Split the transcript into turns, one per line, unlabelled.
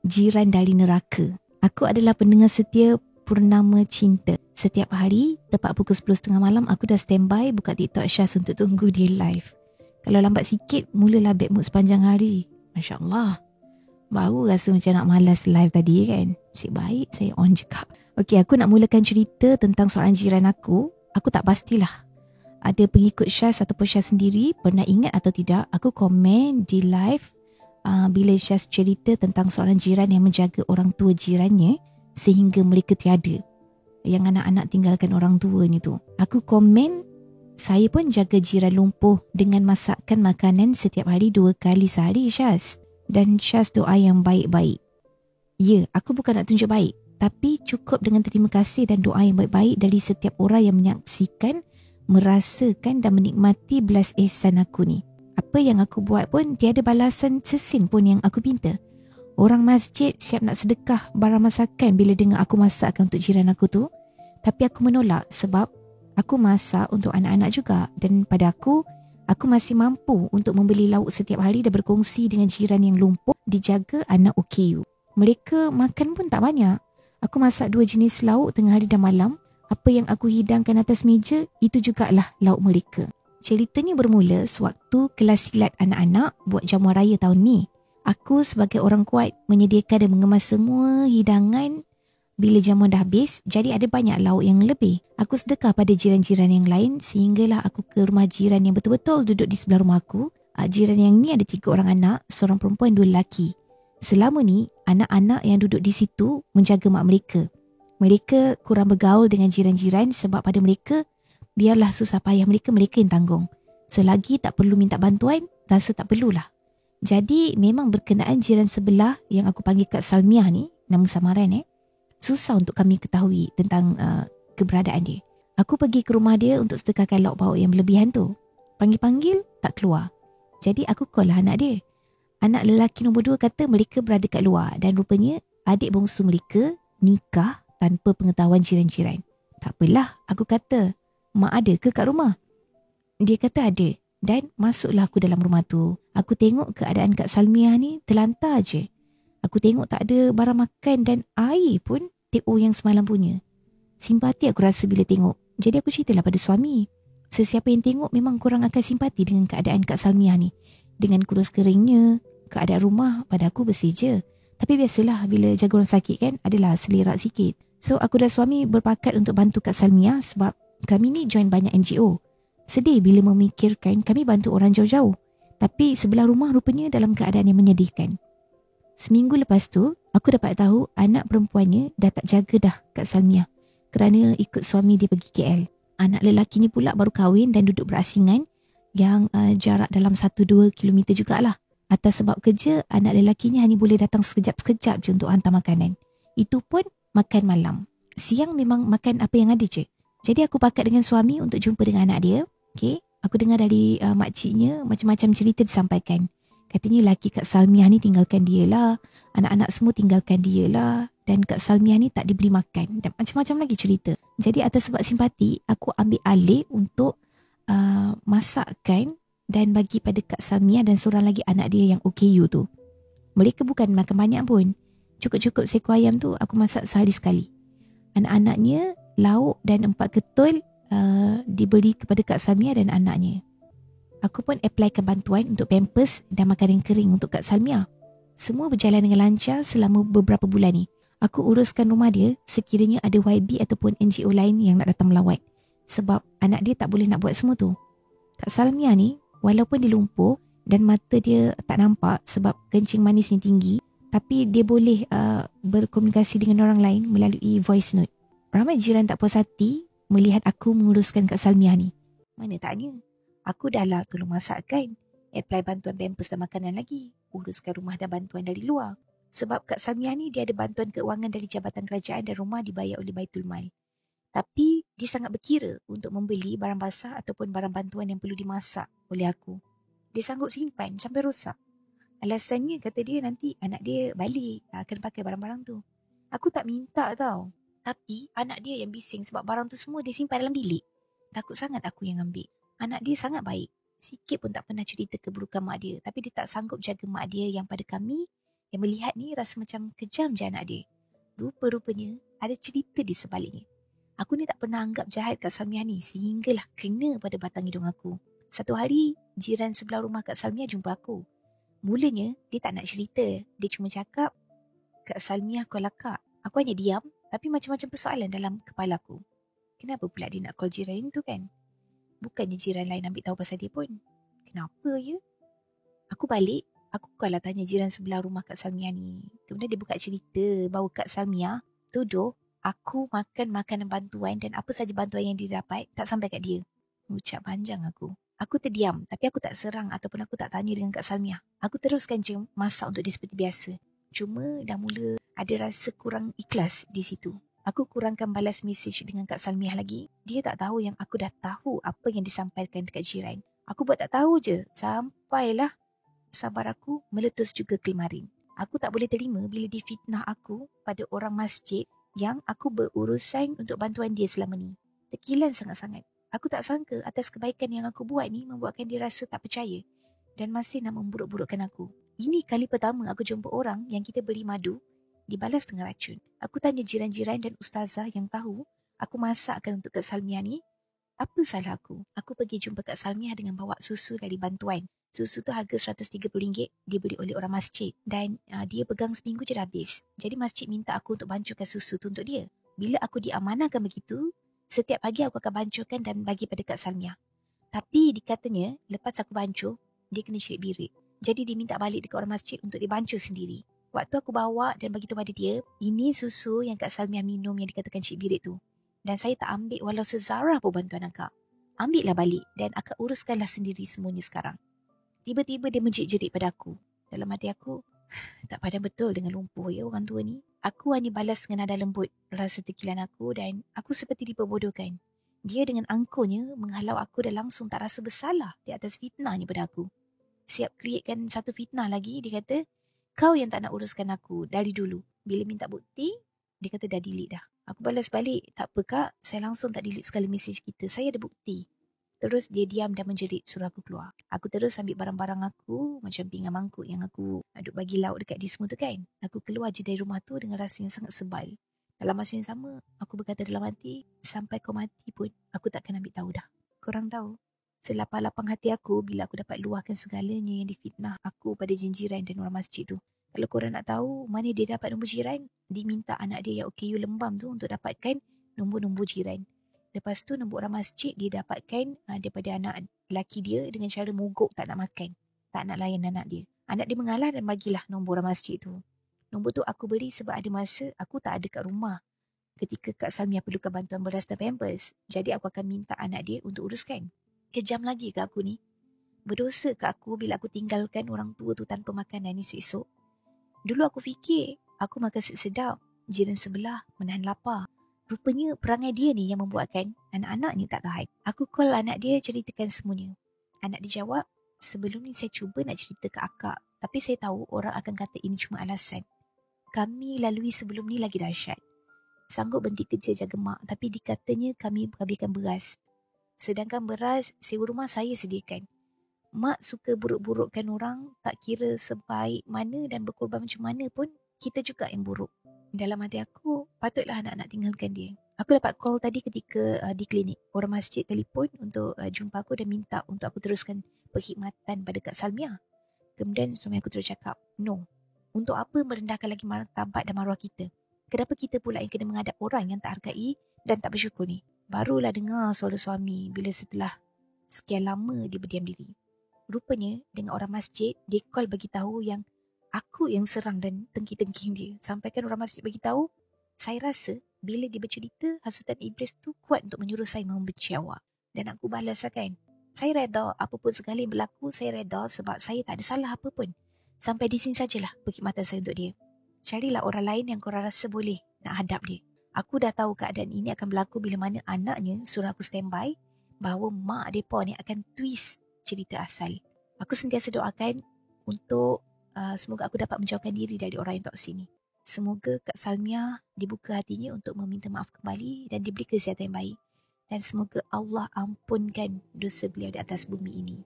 jiran dari neraka. Aku adalah pendengar setia Purnama Cinta. Setiap hari, tepat pukul 10.30 malam, aku dah standby buka TikTok Syaz untuk tunggu dia live. Kalau lambat sikit, mulalah bad mood sepanjang hari. Masya Allah. Baru rasa macam nak malas live tadi kan. Nasib baik saya on je kak. Okey, aku nak mulakan cerita tentang seorang jiran aku. Aku tak pastilah ada pengikut Syaz ataupun Syaz sendiri pernah ingat atau tidak, aku komen di live bila Syaz cerita tentang seorang jiran yang menjaga orang tua jirannya sehingga mereka tiada. Yang anak-anak tinggalkan orang tuanya tu. Aku komen, saya pun jaga jiran lumpuh dengan masakkan makanan setiap hari 2 kali sehari Syaz. Dan Syaz doa yang baik-baik. Ya, aku bukan nak tunjuk baik, tapi cukup dengan terima kasih dan doa yang baik-baik dari setiap orang yang menyaksikan, merasakan dan menikmati belas ihsan aku ni. Apa yang aku buat pun tiada balasan sesin pun yang aku minta. Orang masjid siap nak sedekah barang masakan bila dengar aku masakkan untuk jiran aku tu. Tapi aku menolak sebab aku masak untuk anak-anak juga. Dan pada aku masih mampu untuk membeli lauk setiap hari dan berkongsi dengan jiran yang lumpuh dijaga anak OKU. Mereka makan pun tak banyak. Aku masak 2 jenis lauk tengah hari dan malam. Apa yang aku hidangkan atas meja, itu jugalah lauk mereka. Ceritanya bermula sewaktu kelas silat anak-anak buat jamuan raya tahun ni. Aku sebagai orang kuat menyediakan dan mengemas semua hidangan bila jamuan dah habis, jadi ada banyak lauk yang lebih. Aku sedekah pada jiran-jiran yang lain sehinggalah aku ke rumah jiran yang betul-betul duduk di sebelah rumah aku. Jiran yang ni ada 3 orang anak, seorang perempuan, 2 lelaki. Selama ni, anak-anak yang duduk di situ menjaga mak mereka. Mereka kurang bergaul dengan jiran-jiran sebab pada mereka, biarlah susah payah mereka yang tanggung. Selagi tak perlu minta bantuan, rasa tak perlulah. Jadi memang berkenaan jiran sebelah yang aku panggil Kak Salmiah ni, nama samaran susah untuk kami ketahui tentang keberadaan dia. Aku pergi ke rumah dia untuk sedekahkan lauk pauk yang berlebihan tu. Panggil-panggil, tak keluar. Jadi aku call lah anak dia. Anak lelaki nombor 2 kata mereka berada kat luar dan rupanya adik bongsu mereka nikah tanpa pengetahuan jiran-jiran. Tak apalah, aku kata, mak ada ke kat rumah? Dia kata ada. Dan masuklah aku dalam rumah tu. Aku tengok keadaan Kak Salmiah ni terlantar je. Aku tengok tak ada barang makan dan air pun TO yang semalam punya. Simpati aku rasa bila tengok. Jadi aku ceritalah pada suami. Sesiapa yang tengok memang korang akan simpati dengan keadaan Kak Salmiah ni. Dengan kurus keringnya, keadaan rumah pada aku bersih je. Tapi biasalah bila jaga orang sakit kan, adalah selerak sikit. So aku dan suami berpakat untuk bantu Kak Salmiah sebab kami ni join banyak NGO. Sedih bila memikirkan kami bantu orang jauh-jauh. Tapi sebelah rumah rupanya dalam keadaan yang menyedihkan. Seminggu lepas tu, aku dapat tahu anak perempuannya dah tak jaga dah Kak Salmiah kerana ikut suami dia pergi KL. Anak lelaki ni pula baru kahwin dan duduk berasingan yang jarak dalam 1-2 kilometer jugalah. Atas sebab kerja, anak lelakinya hanya boleh datang sekejap-sekejap je untuk hantar makanan. Itu pun makan malam. Siang memang makan apa yang ada je. Jadi aku pakat dengan suami untuk jumpa dengan anak dia. Okay? Aku dengar dari makciknya macam-macam cerita disampaikan. Katanya laki Kak Salmiah ni tinggalkan dia lah. Anak-anak semua tinggalkan dia lah. Dan Kak Salmiah ni tak diberi makan. Dan macam-macam lagi cerita. Jadi atas sebab simpati, aku ambil alih untuk masakkan dan bagi pada Kak Salmiah dan seorang lagi anak dia yang OKU tu. Mereka bukan makan banyak pun. Cukup-cukup seekor ayam tu aku masak sehari sekali. Anak-anaknya, lauk dan 4 ketul diberi kepada Kak Salmiah dan anaknya. Aku pun applykan bantuan untuk pampers dan makanan kering untuk Kak Salmiah. Semua berjalan dengan lancar selama beberapa bulan ni. Aku uruskan rumah dia sekiranya ada YB ataupun NGO lain yang nak datang melawat. Sebab anak dia tak boleh nak buat semua tu. Kak Salmiah ni, walaupun dia lumpuh dan mata dia tak nampak sebab kencing manis ni tinggi, tapi dia boleh berkomunikasi dengan orang lain melalui voice note. Ramai jiran tak puas hati melihat aku menguruskan Kak Salmiah ni. Mana taknya? Aku dah lah tolong masakkan, apply bantuan pampers dan makanan lagi, uruskan rumah dan bantuan dari luar. Sebab Kak Salmiah ni dia ada bantuan keuangan dari Jabatan Kerajaan dan rumah dibayar oleh Baitul Mal. Tapi dia sangat berkira untuk membeli barang basah ataupun barang bantuan yang perlu dimasak oleh aku. Dia sanggup simpan sampai rosak. Alasannya kata dia nanti anak dia balik akan pakai barang-barang tu. Aku tak minta tau. Tapi anak dia yang bising sebab barang tu semua dia simpan dalam bilik. Takut sangat aku yang ambil. Anak dia sangat baik. Sikit pun tak pernah cerita keburukan mak dia. Tapi dia tak sanggup jaga mak dia yang pada kami, Yang melihat ni rasa macam kejam je anak dia. Rupa-rupanya ada cerita di sebaliknya. Aku ni tak pernah anggap jahat Kak Salmiah ni sehinggalah kena pada batang hidung aku. Satu hari, jiran sebelah rumah Kak Salmiah jumpa aku. Mulanya, dia tak nak cerita. Dia cuma cakap, Kak Salmiah call akak. Aku hanya diam, tapi macam-macam persoalan dalam kepala aku. Kenapa pula dia nak call jiran tu kan? Bukannya jiran lain ambil tahu pasal dia pun. Kenapa ya? Aku balik, aku kalau tanya jiran sebelah rumah Kak Salmiah ni. Kemudian dia buka cerita bahawa Kak Salmiah tuduh aku makan makanan bantuan dan apa saja bantuan yang dia dapat tak sampai kat dia. Ucap panjang aku. Aku terdiam, tapi aku tak serang ataupun aku tak tanya dengan Kak Salmiah. Aku teruskan je masak untuk dia seperti biasa. Cuma dah mula ada rasa kurang ikhlas di situ. Aku kurangkan balas mesej dengan Kak Salmiah lagi. Dia tak tahu yang aku dah tahu apa yang disampaikan dekat jiran. Aku buat tak tahu je. Sampailah sabar aku meletus juga kemarin. Aku tak boleh terima bila difitnah aku pada orang masjid yang aku berurusan untuk bantuan dia selama ni. Tekilan sangat-sangat. Aku tak sangka atas kebaikan yang aku buat ni membuatkan dia rasa tak percaya dan masih nak memburuk-burukkan aku. Ini kali pertama aku jumpa orang yang kita beli madu dibalas dengan racun. Aku tanya jiran-jiran dan ustazah yang tahu aku masakkan untuk Kak Salmiah ni. Apa salah aku? Aku pergi jumpa Kak Salmiah dengan bawa susu dari bantuan. Susu tu harga RM130, dia beli oleh orang masjid. Dan dia pegang seminggu je dah habis. Jadi masjid minta aku untuk bancuhkan susu tu untuk dia. Bila aku diamanahkan begitu, setiap pagi aku akan bancuhkan dan bagi pada Kak Salmiah. Tapi dikatanya, lepas aku bancuh, dia kena celik birit. Jadi dia minta balik dekat orang masjid untuk dibancuh sendiri. Waktu aku bawa dan bagi tu pada dia, ini susu yang Kak Salmiah minum yang dikatakan celik birit tu. Dan saya tak ambil walau sezarah pun bantuan akak. Ambillah balik dan akak uruskanlah sendiri semuanya sekarang. Tiba-tiba dia menjerit-jerit pada aku. Dalam hati aku, tak padan betul dengan lumpuh ya orang tua ni. Aku hanya balas dengan nada lembut rasa tekilan aku dan aku seperti diperbodohkan. Dia dengan angkuhnya menghalau aku dan langsung tak rasa bersalah di atas fitnahnya pada aku. Siap createkan satu fitnah lagi, dia kata, kau yang tak nak uruskan aku dari dulu. Bila minta bukti, dia kata dah delete dah. Aku balas balik, tak apa kak, saya langsung tak delete sekali mesej kita. Saya ada bukti. Terus dia diam dan menjerit suruh aku keluar. Aku terus ambil barang-barang aku, macam pinggan mangkuk yang aku aduk bagi lauk dekat dia semua tu kan. Aku keluar je dari rumah tu dengan rasa yang sangat sebal. Dalam masa yang sama, aku berkata dalam hati, sampai kau mati pun, aku takkan ambil tahu dah. Korang tahu, selapang-lapang hati aku bila aku dapat luahkan segalanya yang difitnah aku pada jinjiran dan orang masjid tu. Kalau korang nak tahu mana dia dapat nombor jiran, dia minta anak dia yang OKU lembam tu untuk dapatkan nombor-nombor jiran. Lepas tu nombor orang masjid dia dapatkan daripada anak lelaki dia dengan cara mogok tak nak makan. Tak nak layan anak dia. Anak dia mengalah dan bagilah nombor orang masjid tu. Nombor tu aku beri sebab ada masa aku tak ada kat rumah ketika Kak Salmiah perlukan bantuan beras dan pampers. Jadi aku akan minta anak dia untuk uruskan. Kejam lagi ke aku ni? Berdosa ke aku bila aku tinggalkan orang tua tu tanpa makanan esok-esok? Dulu aku fikir aku makan sedap, jiran sebelah menahan lapar. Rupanya perangai dia ni yang membuatkan anak-anaknya tak tahan. Aku call anak dia ceritakan semuanya. Anak dia jawab, sebelum ni saya cuba nak cerita ke akak, tapi saya tahu orang akan kata ini cuma alasan. Kami lalui sebelum ni lagi dahsyat. Sanggup berhenti kerja jaga mak, tapi dikatanya kami habiskan beras. Sedangkan beras sewa rumah saya sediakan. Mak suka buruk-burukkan orang, tak kira sebaik mana dan berkorban macam mana pun, kita juga yang buruk. Dalam hati aku, patutlah anak-anak tinggalkan dia. Aku dapat call tadi ketika di klinik. Orang masjid telefon untuk jumpa aku dan minta untuk aku teruskan perkhidmatan pada Kak Salmiah. Kemudian suami aku terus cakap, no. Untuk apa merendahkan lagi martabat dan maruah kita? Kenapa kita pula yang kena menghadap orang yang tak hargai dan tak bersyukur ni? Barulah dengar suara suami bila setelah sekian lama dia berdiam diri. Rupanya dengan orang masjid, dia call bagi tahu yang aku yang serang dan tengking-tengking dia. Sampaikan orang masjid bagi tahu, saya rasa bila dia bercerita, hasutan iblis tu kuat untuk menyuruh saya membenci awak. Dan aku balas kan, saya reda apapun segala yang berlaku, saya reda sebab saya tak ada salah apa pun. Sampai di sini sajalah perkhidmatan saya untuk dia. Carilah orang lain yang korang rasa boleh nak hadap dia. Aku dah tahu keadaan ini akan berlaku bila mana anaknya suruh aku standby bahawa mak mereka ni akan twist cerita asal. Aku sentiasa doakan untuk semoga aku dapat menjauhkan diri dari orang yang toksik ni. Semoga Kak Salmiah dibuka hatinya untuk meminta maaf kembali dan diberi kesihatan yang baik. Dan semoga Allah ampunkan dosa beliau di atas bumi ini.